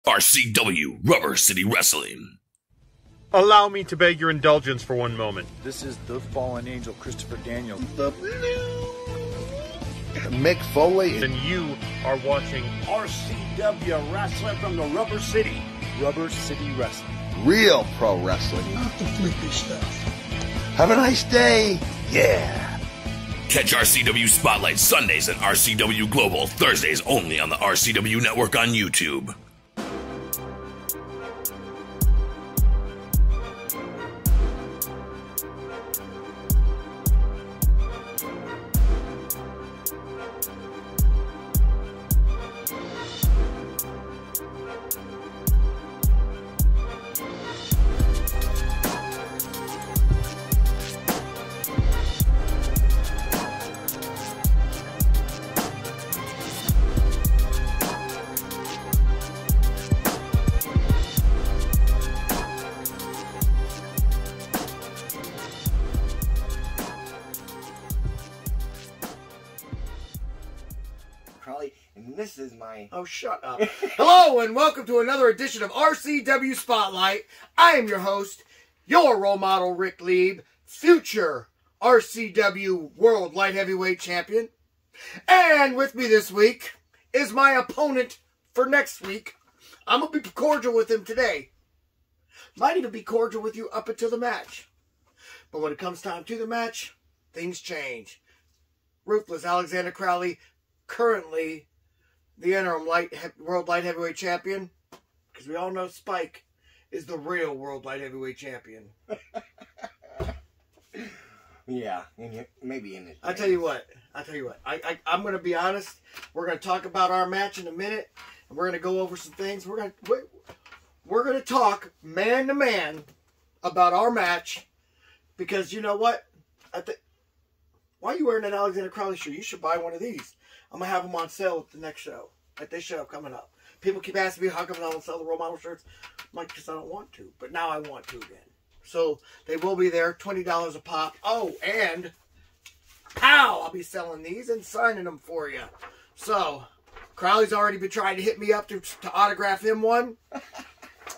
RCW Rubber City Wrestling. Allow me to beg your indulgence for one moment. This is the fallen angel, Christopher Daniels. The Mick Foley. And you are watching RCW Wrestling from the Rubber City. Rubber City Wrestling. Real pro wrestling. Not the flippy stuff. Have a nice day. Yeah. Catch RCW Spotlight Sundays and RCW Global Thursdays only on the RCW Network on YouTube. And this is my... Oh, shut up. Hello, and welcome to another edition of RCW Spotlight. I am your host, your role model, Ric Lieb, future RCW World Light Heavyweight Champion. And with me this week is my opponent for next week. I'm going to be cordial with him today. Might even be cordial with you up until the match. But when it comes time to the match, things change. Ruthless Alexander Crowley, currently the interim World Light Heavyweight Champion, because we all know Spike is the real World Light Heavyweight Champion. Yeah, maybe in his... I tell you what. I'm going to be honest. We're going to talk about our match in a minute, and we're going to go over some things. We're going to talk man to man about our match, because you know what? Why are you wearing an Alexander Crowley shirt? You should buy one of these. I'm going to have them on sale at the next show. At this show coming up. People keep asking me how come I don't sell the role model shirts. I'm like, because I don't want to. But now I want to again. So they will be there. $20 a pop. Oh, and pow! I'll be selling these and signing them for you. So, Crowley's already been trying to hit me up to autograph him one.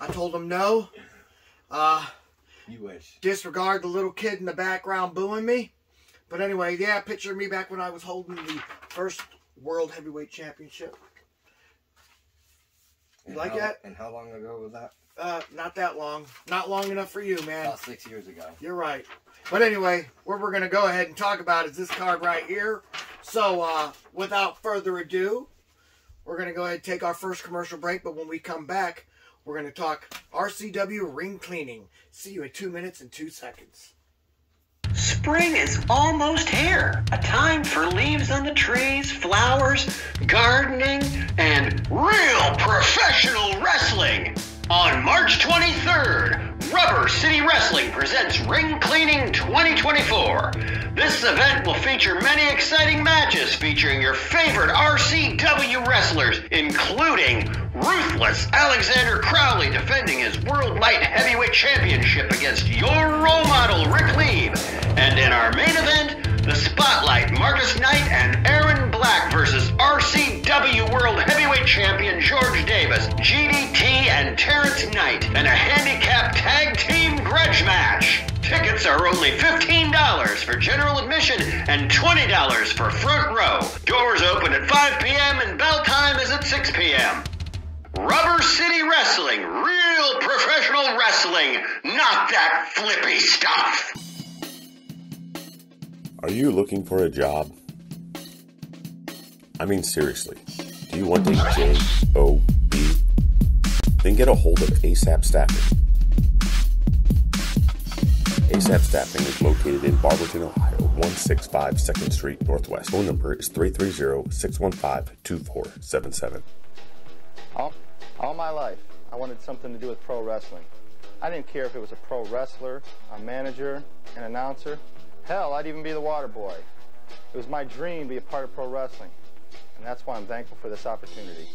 I told him no. You wish. Disregard the little kid in the background booing me. But anyway, yeah, picture me back when I was holding the first World Heavyweight Championship. You like that? And how long ago was that? Not that long. Not long enough for you, man. About 6 years ago. You're right. But anyway, what we're going to go ahead and talk about is this card right here. So, without further ado, we're going to go ahead and take our first commercial break. But when we come back, we're going to talk RCW ring cleaning. See you in 2 minutes and 2 seconds. Spring is almost here. A time for leaves on the trees, flowers, gardening, and real professional wrestling. On March 23rd, Rubber City Wrestling presents Ring Cleaning 2024. This event will feature many exciting matches featuring your favorite RCW wrestlers, including Ruthless Alexander Crowley defending his World Light Heavyweight Championship against your role model, Ric Lieb. And in our main event, the Spotlight, Marcus Knight and Aaron Black versus RCW World Heavyweight Champion George Davis, GDT and Terrence Knight, and a handicap tag team grudge match. Tickets are only $15 for general admission and $20 for front row. Doors open at 5 p.m. and bell time is at 6 p.m. Rubber City Wrestling, real professional wrestling, not that flippy stuff. Are you looking for a job? I mean, seriously, do you want a job? Then get a hold of ASAP Staffing. ASAP Staffing is located in Barberton, Ohio, 165 2nd Street Northwest. Phone number is 330-615-2477. All my life, I wanted something to do with pro wrestling. I didn't care if it was a pro wrestler, a manager, an announcer. Hell, I'd even be the water boy. It was my dream to be a part of pro wrestling, and that's why I'm thankful for this opportunity.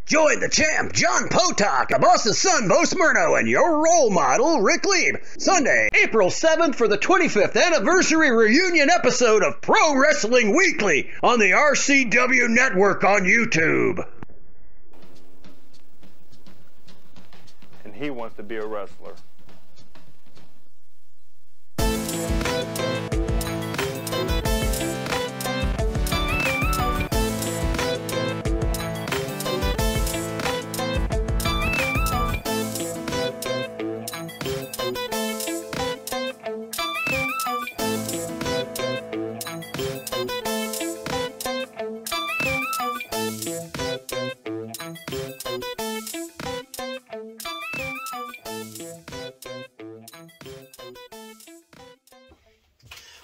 Join the champ, John Potok, the boss's son, Bo Smyrno, and your role model, Ric Lieb. Sunday, April 7th for the 25th anniversary reunion episode of Pro Wrestling Weekly on the RCW Network on YouTube. he wants to be a wrestler.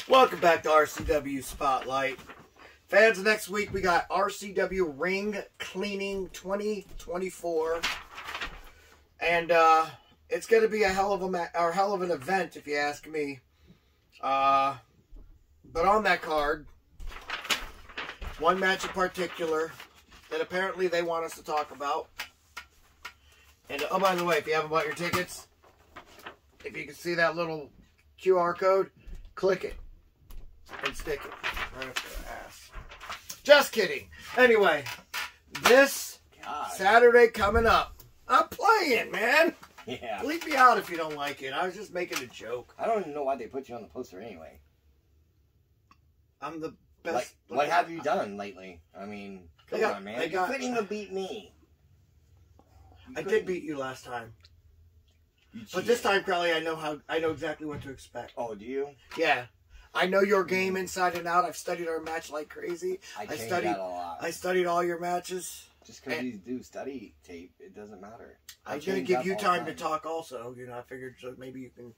Welcome back to RCW Spotlight. Fans, next week we got RCW Ring Cleaning 2024. And it's going to be a hell of an event, if you ask me. But on that card, one match in particular that apparently they want us to talk about. And oh, by the way, if you haven't bought your tickets, if you can see that little QR code, click it and stick it right up their ass. Just kidding. Anyway, this Saturday coming up, I'm playing, man. Yeah. Bleep me out if you don't like it. I was just making a joke. I don't even know why they put you on the poster anyway. I'm the best. What have you done lately? I mean, come on, man. You couldn't even beat me. I did beat you last time. But this time, Crowley, I know exactly what to expect. Oh, do you? Yeah. I know your game inside and out. I've studied our match like crazy. I studied that a lot. I studied all your matches. Just because you do study tape, it doesn't matter. I'm going to give you time to talk also. You know, I figured so maybe you can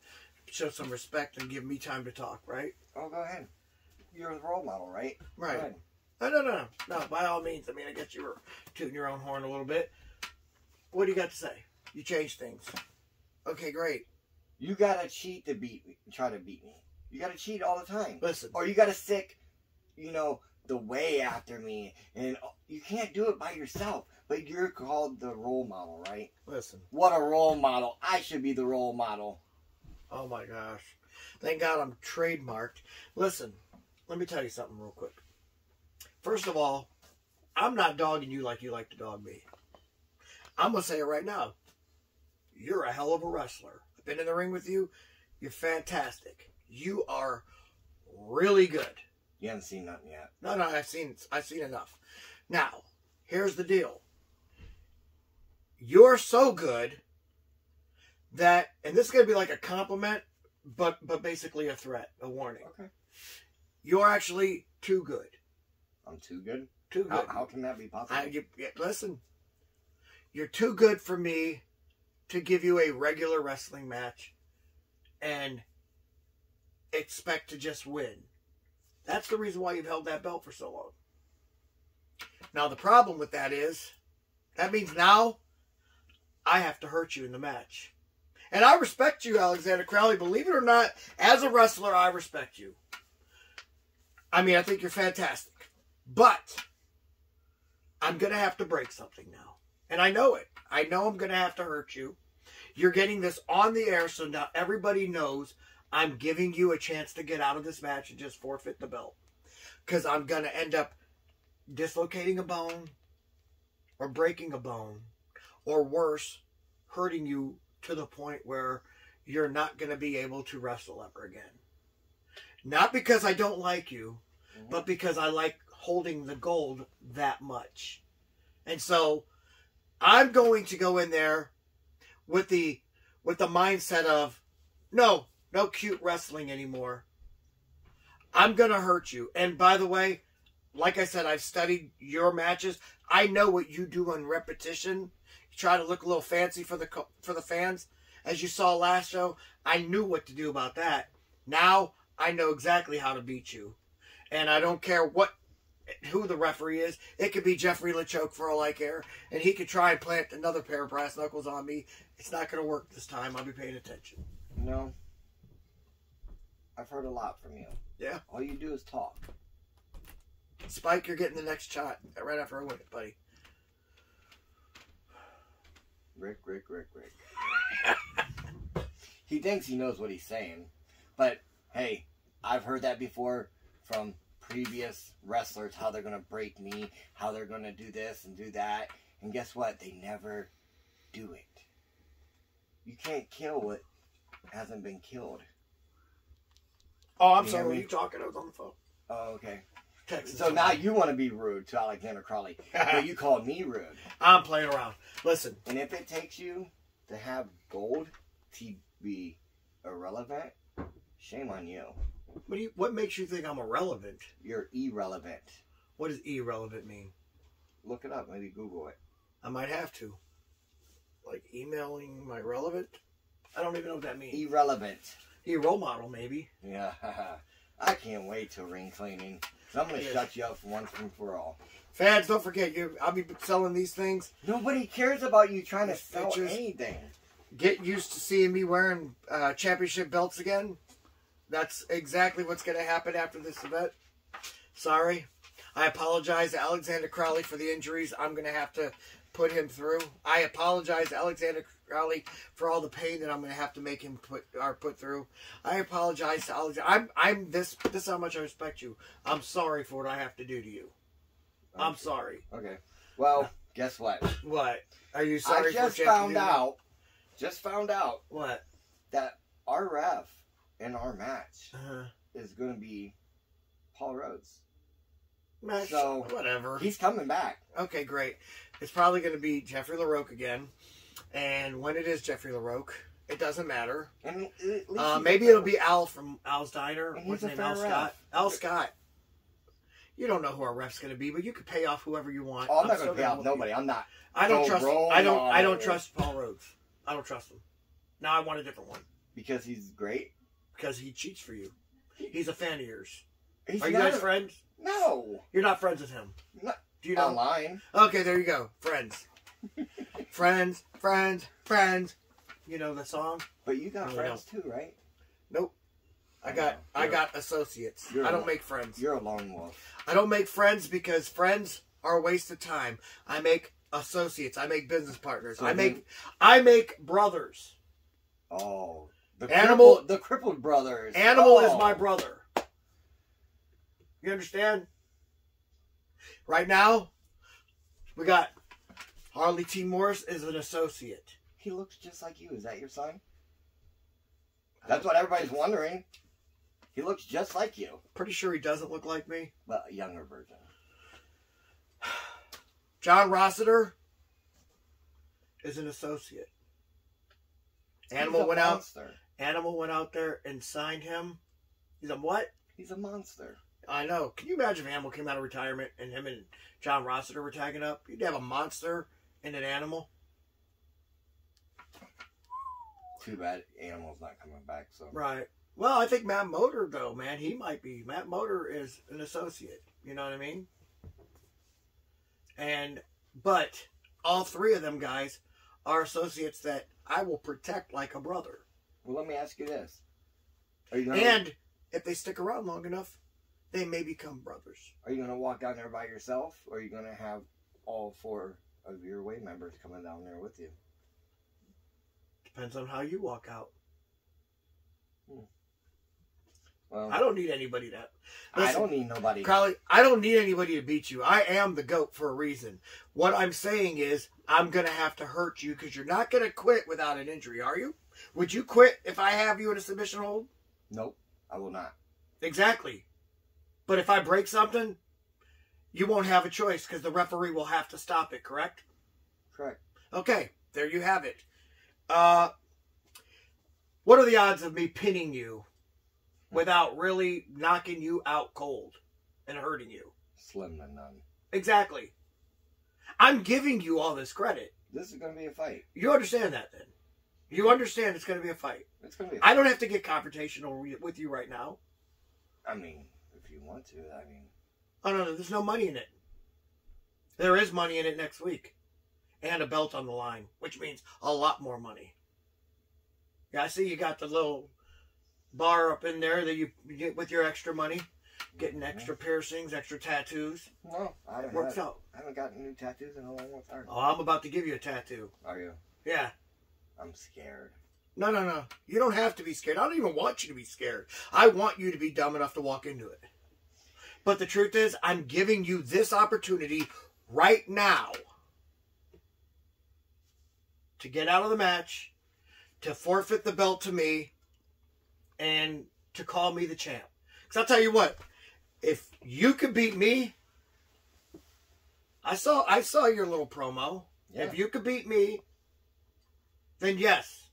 show some respect and give me time to talk, right? Oh, go ahead. You're the role model, right? Right. No, by all means. I mean, I guess you were tooting your own horn a little bit. What do you got to say? You changed things. Okay, great. You got to cheat to try to beat me. You got to cheat all the time. Listen. Or you got to stick, the way after me. And you can't do it by yourself. But you're called the role model, right? Listen. What a role model. I should be the role model. Oh, my gosh. Thank God I'm trademarked. Listen, let me tell you something real quick. First of all, I'm not dogging you like you like to dog me. I'm going to say it right now. You're a hell of a wrestler. I've been in the ring with you. You're fantastic. You are really good. You haven't seen nothing yet. No, I've seen enough. Now, here's the deal. You're so good that, and this is going to be like a compliment, but basically a threat, a warning. Okay. You're actually too good. I'm too good? Too good. How can that be possible? Listen, you're too good for me to give you a regular wrestling match and expect to just win. That's the reason why you've held that belt for so long. Now, the problem with that is, that means now I have to hurt you in the match. And I respect you, Alexander Crowley. Believe it or not, as a wrestler, I respect you. I mean, I think you're fantastic. But I'm going to have to break something now. And I know it. I know I'm going to have to hurt you. You're getting this on the air, so now everybody knows I'm giving you a chance to get out of this match and just forfeit the belt. Because I'm going to end up dislocating a bone or breaking a bone or worse, hurting you to the point where you're not going to be able to wrestle ever again. Not because I don't like you, but because I like holding the gold that much. And so I'm going to go in there with the mindset of no cute wrestling anymore. I'm going to hurt you. And by the way, like I said, I've studied your matches. I know what you do on repetition. You try to look a little fancy for the fans. As you saw last show, I knew what to do about that. Now I know exactly how to beat you. And I don't care who the referee is. It could be Jeffrey LeChoke for all I care. And he could try and plant another pair of brass knuckles on me. It's not going to work this time. I'll be paying attention. No. I've heard a lot from you. Yeah? All you do is talk. Spike, you're getting the next shot right after I win it, buddy. Rick. He thinks he knows what he's saying. But, hey, I've heard that before from previous wrestlers, how they're going to break me, how they're going to do this and do that. And guess what? They never do it. You can't kill what hasn't been killed. Oh, I'm sorry. Were you talking? I was on the phone. Oh, okay. Texas. So now you want to be rude to Alexander Crowley. But you called me rude. I'm playing around. Listen. And if it takes you to have gold to be irrelevant, shame on you. What makes you think I'm irrelevant? You're irrelevant. What does irrelevant mean? Look it up. Maybe Google it. I might have to. Like emailing my relevant? I don't even know what that means. Irrelevant. Role model, maybe. Yeah. I can't wait till ring cleaning. So I'm going to shut you up for once and for all. Fans, don't forget, I'll be selling these things. Nobody cares about you trying to sell anything. Get used to seeing me wearing championship belts again. That's exactly what's going to happen after this event. Sorry. I apologize to Alexander Crowley for the injuries I'm going to have to put him through. I apologize to Alexander Crowley for all the pain that I'm going to have to make him put through. I apologize to Alexander. This is how much I respect you. I'm sorry for what I have to do to you. Okay. I'm sorry. Okay. Well, guess what? What? Are you sorry for just found out what? That our ref in our match is going to be Paul Rhodes. Match, so whatever. He's coming back. Okay, great. It's probably going to be Jeffrey LaRoque again. And when it is Jeffrey LaRoque, it doesn't matter. And maybe it'll be Al from Al's Diner. And what's his name? Al Scott. Al Scott. You don't know who our ref's going to be, but you can pay off whoever you want. Oh, I'm not going to pay off nobody. I'm not. I don't trust. I don't trust Paul Rhodes. I don't trust him. Now I want a different one. Because he's great. Because he cheats for you. He's a fan of yours. Are you guys friends? No. You're not friends with him. No. Do you know? Online. Okay, there you go. Friends. friends. You know the song? But you got friends too, right? Nope. I got associates. I don't make friends. You're a lone wolf. I don't make friends because friends are a waste of time. I make associates. I make business partners. I make brothers. Oh. The crippled brothers. Animal is my brother. You understand? Right now, we got Harley T. Morris is an associate. He looks just like you. Is that your son? That's what everybody's wondering. He looks just like you. Pretty sure he doesn't look like me. Well, a younger version. John Rossiter is an associate. Animal went out there and signed him. He's a what? He's a monster. I know. Can you imagine if Animal came out of retirement and him and John Rossiter were tagging up? You'd have a monster and an Animal. Too bad Animal's not coming back. So right. Well, I think Matt Motor, though, man, he might be. Matt Motor is an associate. You know what I mean? But all three of them guys are associates that I will protect like a brother. Well, let me ask you this. And if they stick around long enough, they may become brothers. Are you going to walk down there by yourself, or are you going to have all four of your way members coming down there with you? Depends on how you walk out. Well, I don't need anybody to... Listen, I don't need nobody. Crowley, I don't need anybody to beat you. I am the GOAT for a reason. What I'm saying is, I'm going to have to hurt you because you're not going to quit without an injury, are you? Would you quit if I have you in a submission hold? Nope, I will not. Exactly. But if I break something, you won't have a choice because the referee will have to stop it, correct? Correct. Okay, there you have it. What are the odds of me pinning you without really knocking you out cold and hurting you? Slim to none. Exactly. I'm giving you all this credit. This is going to be a fight. You understand that then? You understand it's going to be a fight. It's going to be a fight. I don't have to get confrontational with you right now. I mean, if you want to, I mean... Oh, no, there's no money in it. There is money in it next week. And a belt on the line, which means a lot more money. Yeah, I see you got the little bar up in there that you get with your extra money. Getting extra piercings, extra tattoos. No, I haven't gotten new tattoos in a long time. Oh, I'm about to give you a tattoo. Are you? Yeah. I'm scared. No. You don't have to be scared. I don't even want you to be scared. I want you to be dumb enough to walk into it. But the truth is, I'm giving you this opportunity right now to get out of the match, to forfeit the belt to me and to call me the champ. Because I'll tell you what, if you could beat me, I saw your little promo. Yeah. If you could beat me, then yes,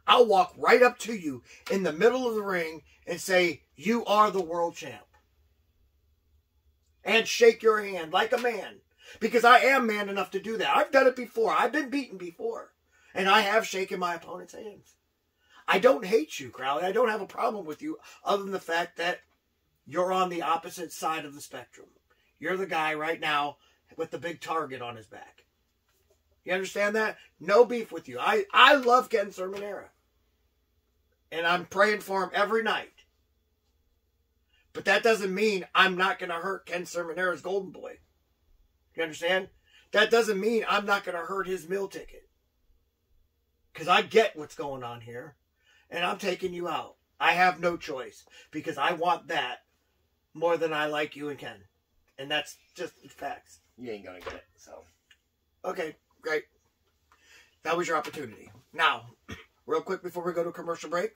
I'll walk right up to you in the middle of the ring and say, you are the world champ. And shake your hand like a man. Because I am man enough to do that. I've done it before. I've been beaten before. And I have shaken my opponent's hands. I don't hate you, Crowley. I don't have a problem with you other than the fact that you're on the opposite side of the spectrum. You're the guy right now with the big target on his back. You understand that? No beef with you. I love Ken Sermonera. And I'm praying for him every night. But that doesn't mean I'm not going to hurt Ken Sermonera's golden boy. You understand? That doesn't mean I'm not going to hurt his meal ticket. Because I get what's going on here. And I'm taking you out. I have no choice. Because I want that more than I like you and Ken. And that's just facts. You ain't going to get it, so. Okay, great. That was your opportunity. Now, real quick before we go to a commercial break.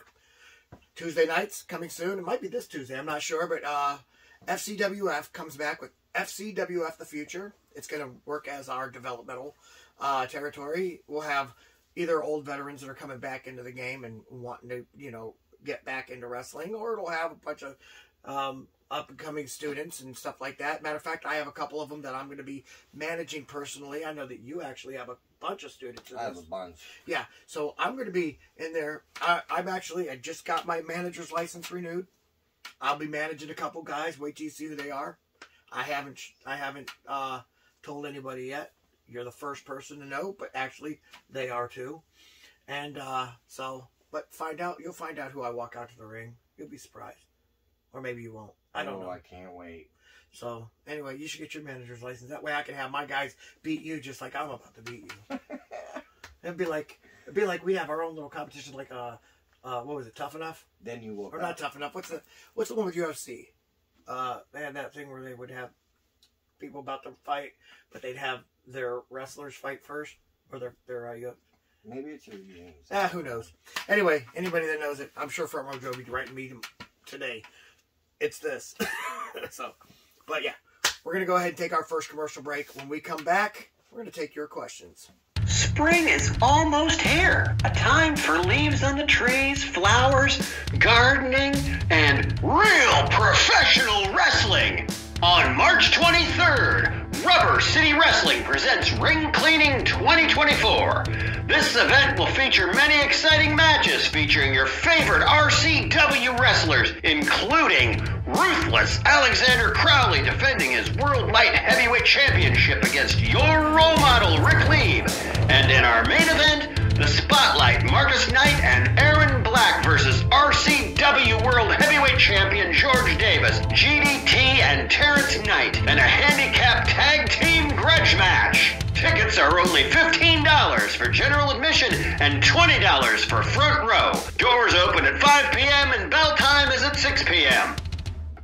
Tuesday nights coming soon. It might be this Tuesday. I'm not sure. But FCWF comes back with FCWF The Future. It's going to work as our developmental territory. We'll have either old veterans that are coming back into the game and wanting to, you know, get back into wrestling, or it'll have a bunch of up-and-coming students and stuff like that. Matter of fact, I have a couple of them that I'm going to be managing personally. I know that you actually have a bunch of students. I have a bunch. Yeah, so I'm going to be in there. I just got my manager's license renewed. I'll be managing a couple guys. Wait till you see who they are. I haven't told anybody yet. You're the first person to know, but actually they are too. And but you'll find out who I walk out to the ring. You'll be surprised. Or maybe you won't. I don't know. I can't wait. So, anyway, you should get your manager's license. That way I can have my guys beat you just like I'm about to beat you. It'd be like we have our own little competition, like what was it, Tough Enough? Then you will. Or not Tough Enough. What's the one with UFC? They had that thing where they would have people about to fight, but they'd have their wrestlers fight first, or their maybe it's your games. Who knows? Anyway, anybody that knows it, I'm sure Front Row Joe will be writing me today. It's this. So, but yeah, we're going to go ahead and take our first commercial break. When we come back, we're going to take your questions. Spring is almost here. A time for leaves on the trees, flowers, gardening, and real professional wrestling. On March 23rd, Rubber City Wrestling presents Ring Cleaning 2024. This event will feature many exciting matches featuring your favorite RCW wrestlers, including Ruthless Alexander Crowley defending his World Light Heavyweight Championship against your role model, Ric Lieb. And in our main event, the Spotlight, Marcus Knight and Aaron Black versus RCW World Heavyweight Champion George Davis, GDT and Terrence Knight, and a handicap tag team grudge match. Tickets are only $15 for general admission and $20 for front row. Doors open at 5 p.m. and bell time is at 6 p.m.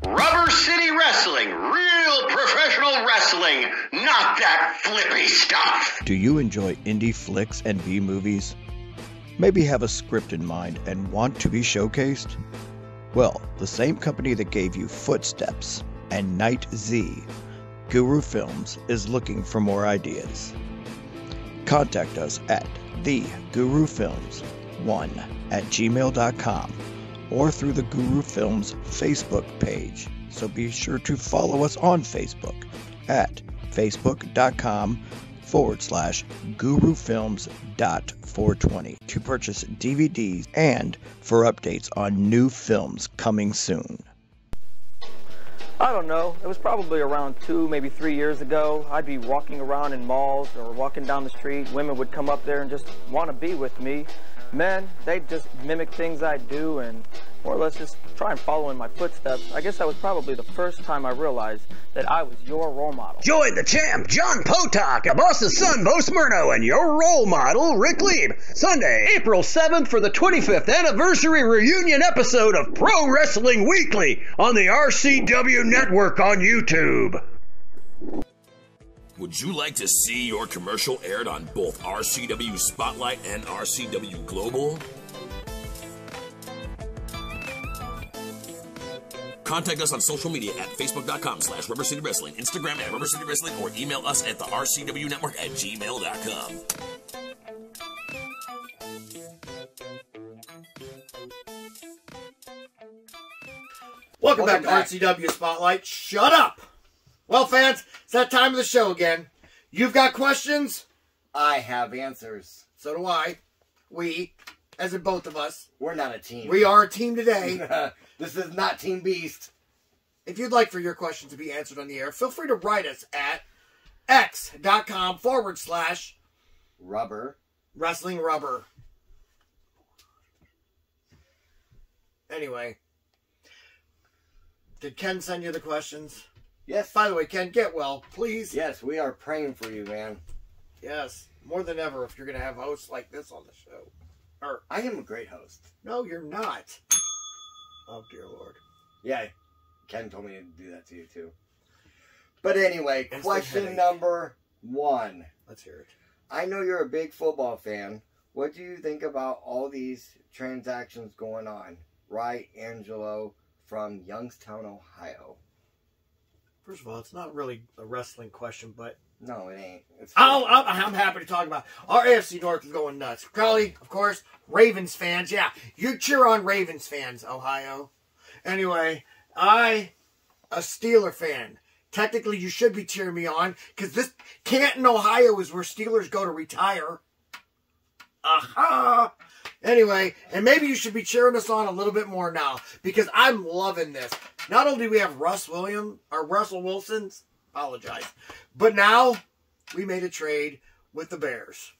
Rubber City Wrestling, real professional wrestling, not that flippy stuff. Do you enjoy indie flicks and B-movies? Maybe have a script in mind and want to be showcased? Well, the same company that gave you Footsteps and Night Z, Guru Films, is looking for more ideas. Contact us at thegurufilms1@gmail.com or through the Guru Films Facebook page. So be sure to follow us on Facebook at facebook.com/gurufilms.420 to purchase DVDs and for updates on new films coming soon. I don't know. It was probably around 2, maybe 3 years ago. I'd be walking around in malls or walking down the street. Women would come up there and just want to be with me. Men, they'd just mimic things I do and more or less just try and follow in my footsteps. I guess that was probably the first time I realized that I was your role model. Join the champ, John Potok, the boss's son, Bo Smyrno, and your role model, Ric Lieb, Sunday, April 7th for the 25th anniversary reunion episode of Pro Wrestling Weekly on the RCW Network on YouTube. Would you like to see your commercial aired on both RCW Spotlight and RCW Global? Contact us on social media at facebook.com/Rubber City Wrestling, Instagram at Rubber City Wrestling, or email us at the RCW Network at gmail.com. Welcome back to RCW Spotlight. Shut up! Well, fans, it's that time of the show again. You've got questions? I have answers. So do I. We, as in both of us. We're not a team. We are a team today. This is not Team Beast. If you'd like for your questions to be answered on the air, feel free to write us at x.com/Rubber Wrestling Rubber. Anyway. Did Ken send you the questions? Yes. By the way, Ken, get well, please. Yes, we are praying for you, man. Yes. More than ever if you're going to have hosts like this on the show. I am a great host. No, you're not. Oh, dear Lord. Yeah, Ken told me to do that to you, too. But anyway, question number 1. Let's hear it. I know you're a big football fan. What do you think about all these transactions going on? Right, Angelo from Youngstown, Ohio. First of all, it's not really a wrestling question, but... No, it ain't. I'm happy to talk about it. Our AFC North is going nuts. Crowley, of course, Ravens fans. Yeah, you cheer on Ravens fans, Ohio. Anyway, a Steeler fan. Technically, you should be cheering me on, because this Canton, Ohio is where Steelers go to retire. Aha! Anyway, and maybe you should be cheering us on a little bit more now, because I'm loving this. Not only do we have Russell Wilson's, apologize, but now we made a trade with the Bears.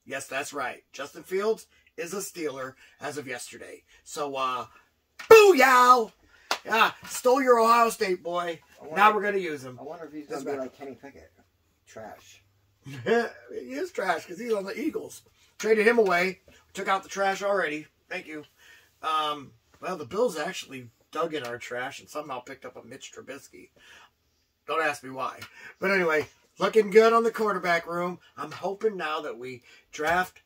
Yes, that's right. Justin Fields is a Steeler as of yesterday. So, booyah! Yeah, stole your Ohio State boy. Now we're going to use him. I wonder if he's going to be like Kenny Pickett. Trash. He is trash because he's on the Eagles. Traded him away. Took out the trash already. Thank you. Well, the Bills actually dug in our trash and somehow picked up a Mitch Trubisky. Don't ask me why. But anyway, looking good on the quarterback room. I'm hoping now that we draft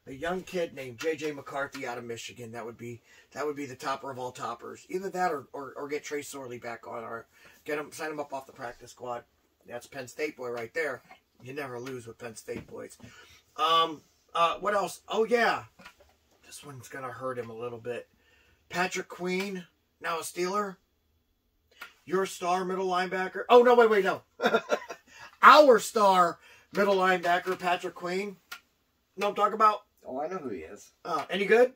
a young kid named J.J. McCarthy out of Michigan. That would be the topper of all toppers. Either that or get Trey Sorley back on, or sign him up off the practice squad. That's Penn State boy right there. You never lose with Penn State boys. What else? Oh yeah, this one's gonna hurt him a little bit. Patrick Queen, now a Steeler. Your star middle linebacker. Oh no, wait, no. Our star middle linebacker, Patrick Queen. Know what I'm talking about? Oh, I know who he is. Any good?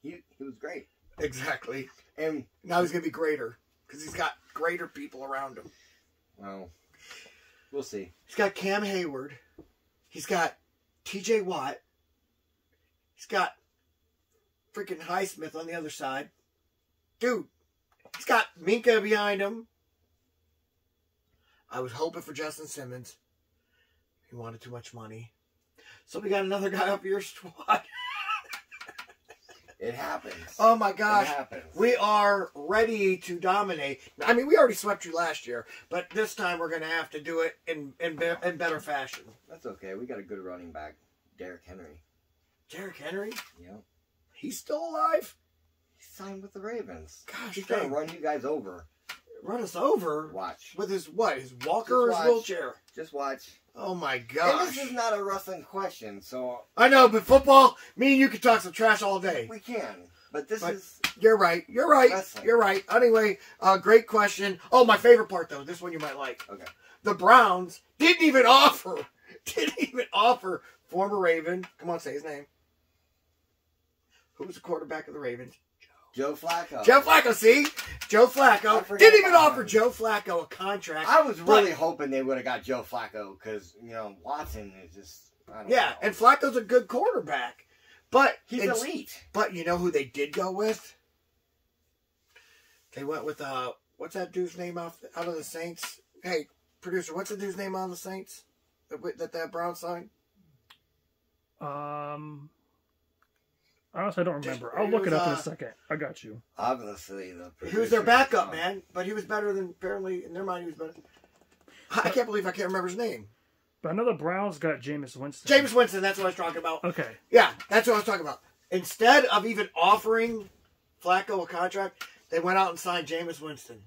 He was great. Exactly. And now he's gonna be greater because he's got greater people around him. Well, we'll see. He's got Cam Hayward. He's got T.J. Watt. He's got freaking Highsmith on the other side. Dude, he's got Minka behind him. I was hoping for Justin Simmons. He wanted too much money. So we got another guy up your squad. It happens. Oh my gosh. It happens. We are ready to dominate. I mean, we already swept you last year, but this time we're going to have to do it in better fashion. That's okay. We got a good running back, Derrick Henry. Derrick Henry? Yeah. He's still alive? He signed with the Ravens. Gosh, he's going to run you guys over. Run us over? Watch. With his what? His walker or his wheelchair? Just watch. Oh my gosh. And this is not a wrestling question, so... I know, but football, me and you can talk some trash all day. We can. But this is... You're right. You're right. Wrestling. You're right. Anyway, great question. Oh, my favorite part, though. This one you might like. Okay. The Browns didn't even offer former Raven. Come on, say his name. Who was the quarterback of the Ravens? Joe Flacco. Joe Flacco, see? Joe Flacco. Didn't even offer Joe Flacco a contract. I was really hoping they would have got Joe Flacco because, Watson is just... I don't know. And Flacco's a good quarterback. But he's elite. But you know who they did go with? They went with, what's that dude's name out of the Saints? Hey, producer, what's the dude's name out of the Saints that Brown signed? Honestly, I don't remember. I'll look it up in a second. I got you. Obviously, he was their backup, man. But he was better than, apparently, in their mind, he was better. I can't believe I can't remember his name. But I know the Browns got Jameis Winston. Jameis Winston, that's what I was talking about. Okay. Yeah, that's what I was talking about. Instead of even offering Flacco a contract, They went out and signed Jameis Winston.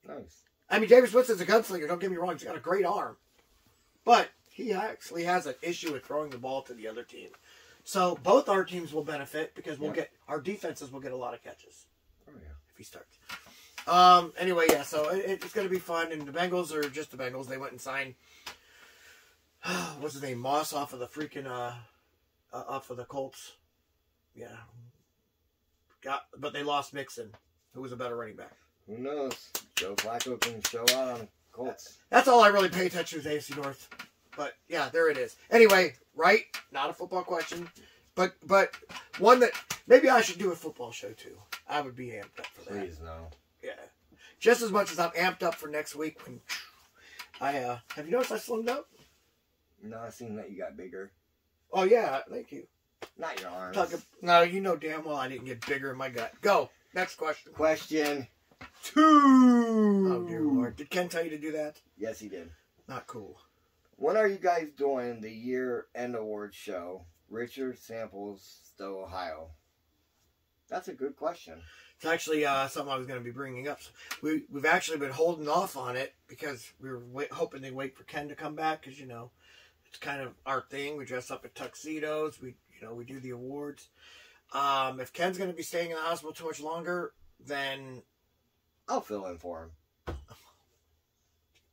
Nice. I mean, Jameis Winston's a gunslinger. Don't get me wrong. He's got a great arm. But he actually has an issue with throwing the ball to the other team. So both our teams will benefit because our defenses will get a lot of catches. Oh, yeah. If he starts. Anyway, yeah, so it's going to be fun. And the Bengals are just the Bengals. They went and signed, what's his name, Moss off of the freaking, off of the Colts. Yeah. But they lost Mixon, who was a better running back. Who knows? Joe Flacco can show out on Colts. That's all I really pay attention to, AFC North. But, yeah, there it is. Anyway, right? Not a football question. But one that maybe I should do a football show, too. I would be amped up for that. Please, no. Yeah. Just as much as I'm amped up for next week when have you noticed I slimmed up? No, I seen that you got bigger. Oh, yeah. Thank you. Not your arms. No, you know damn well I didn't get bigger in my gut. Go. Next question. Question 2. Oh, dear Lord. Did Ken tell you to do that? Yes, he did. Not cool. When are you guys doing the year-end awards show? Richard Samples, Stowe, Ohio. That's a good question. It's actually something I was going to be bringing up. We've actually been holding off on it because we were hoping they'd wait for Ken to come back because, you know, it's kind of our thing. We dress up in tuxedos. We do the awards. If Ken's going to be staying in the hospital too much longer, then I'll fill in for him.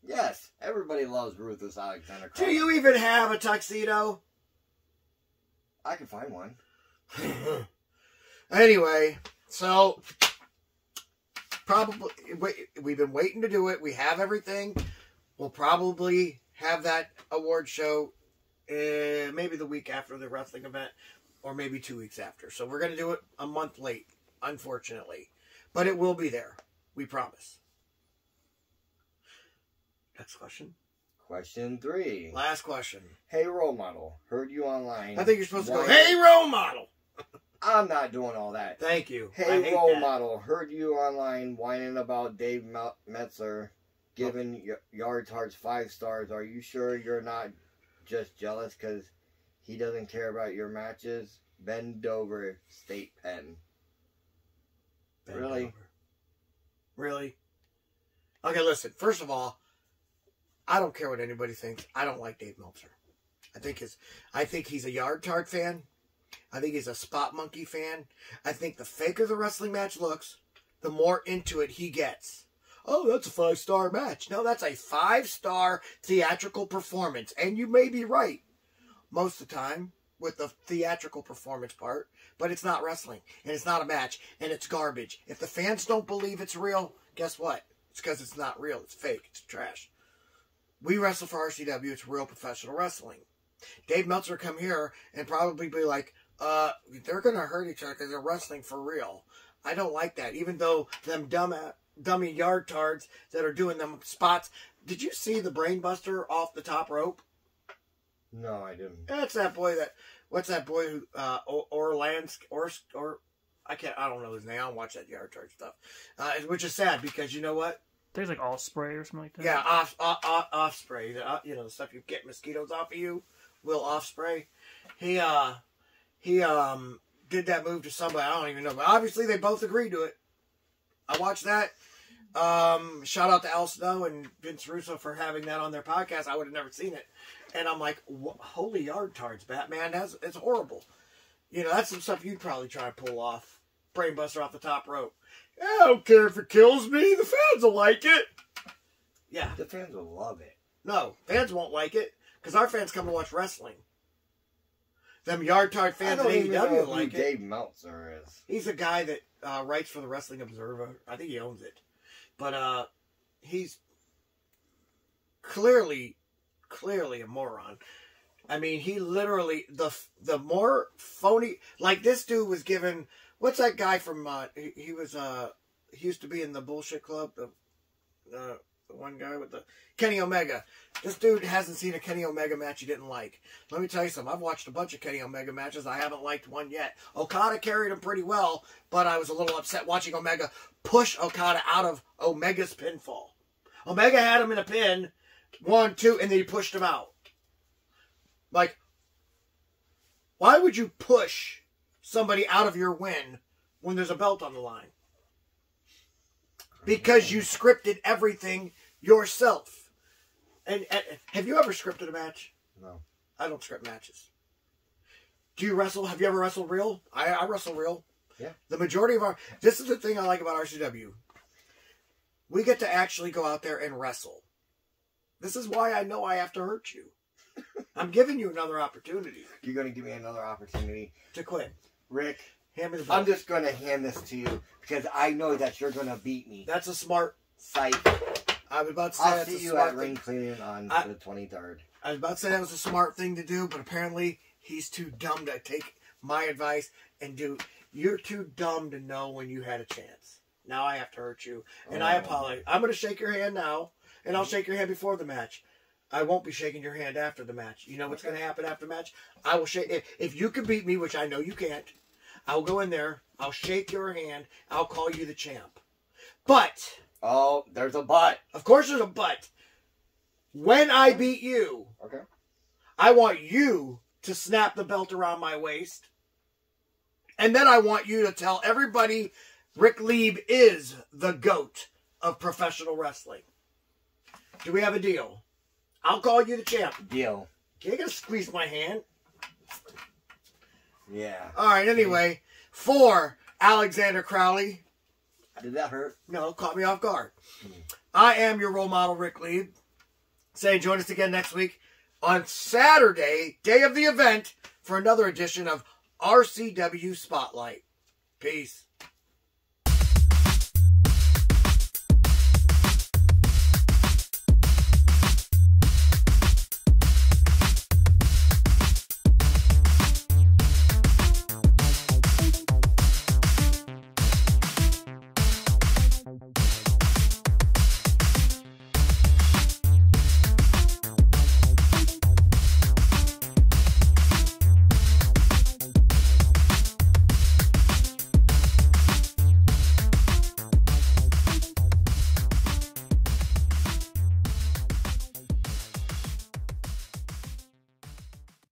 Yes, everybody loves Ruthless Alexander Crowley. Do you even have a tuxedo? I can find one. Anyway, so probably we've been waiting to do it. We have everything. We'll probably have that award show maybe the week after the wrestling event or maybe 2 weeks after. So we're going to do it a month late, unfortunately. But it will be there. We promise. Next question. Question 3. Last question. Hey, role model. Heard you online. I think you're supposed to go, hey, role model. I'm not doing all that. Thank you. Hey, role model. Heard you online whining about Dave Metzler giving Yard Tarts 5 stars. Are you sure you're not just jealous because he doesn't care about your matches? Bend over, State Pen. Really? Really? Okay, listen. First of all, I don't care what anybody thinks. I don't like Dave Meltzer. I think he's a Yard Tart fan. I think he's a Spot Monkey fan. I think the faker the wrestling match looks, the more into it he gets. Oh, that's a 5-star match. No, that's a 5-star theatrical performance. And you may be right most of the time with the theatrical performance part, but it's not wrestling, and it's not a match, and it's garbage. If the fans don't believe it's real, guess what? It's because it's not real. It's fake. It's trash. We wrestle for RCW. It's real professional wrestling. Dave Meltzer come here and probably be like, they're going to hurt each other because they're wrestling for real. I don't like that. Even though them dummy yard tards that are doing them spots. Did you see the brainbuster off the top rope? No, I didn't. That's that boy what's that boy who, I don't know his name. I don't watch that yard tard stuff. Which is sad because you know what? There's like Osprey or something like that. Yeah, Osprey. You know, the stuff you get mosquitoes off of you. Will Osprey. He did that move to somebody. I don't even know. But obviously they both agreed to it. I watched that. Shout out to Al Snow and Vince Russo for having that on their podcast. I would have never seen it. And I'm like, holy yard tards, Batman. It's horrible. You know, that's some stuff you'd probably try to pull off. Brainbuster off the top rope. I don't care if it kills me. The fans will like it. Yeah. The fans will love it. No, fans won't like it because our fans come to watch wrestling. Them yard tard fans at AEW like it. Dave Meltzer is. He's a guy that writes for the Wrestling Observer. I think he owns it. But he's clearly a moron. I mean, he literally, the more phony, like this dude was given, what's that guy from, he used to be in the Bullshit Club, the one guy with the, Kenny Omega. This dude hasn't seen a Kenny Omega match he didn't like. Let me tell you something, I've watched a bunch of Kenny Omega matches, I haven't liked one yet. Okada carried him pretty well, but I was a little upset watching Omega push Okada out of Omega's pinfall. Omega had him in a pin, 1, 2, and then he pushed him out. Like, why would you push somebody out of your win when there's a belt on the line? because you scripted everything yourself. And have you ever scripted a match? No. I don't script matches. Do you wrestle? Have you ever wrestled real? I wrestle real. Yeah. The majority of our... This is the thing I like about RCW. We get to actually go out there and wrestle. This is why I know I have to hurt you. I'm giving you another opportunity. You're going to give me another opportunity to quit. Rick, hand me the belt. I'm just going to hand this to you because I know that you're going to beat me. That's a smart... Sight. I was about to say I'll see you at ring cleaning on the 23rd. I was about to say that was a smart thing to do, but apparently he's too dumb to take my advice and do... You're too dumb to know when you had a chance. Now I have to hurt you. And I apologize. I'm going to shake your hand now, and I'll shake your hand before the match. I won't be shaking your hand after the match. You know what's going to happen after the match? I will shake... If you can beat me, which I know you can't, I'll go in there, I'll shake your hand, I'll call you the champ. But... Oh, there's a but. Of course there's a but. When I beat you, okay, I want you to snap the belt around my waist. And then I want you to tell everybody Ric Lieb is the GOAT of professional wrestling. Do we have a deal? I'll call you the champ. Deal. You're going to squeeze my hand. Yeah. All right, anyway. For Alexander Crowley. Did that hurt? No, caught me off guard. I am your role model, Ric Lieb. Say, join us again next week on Saturday, day of the event, for another edition of RCW Spotlight. Peace.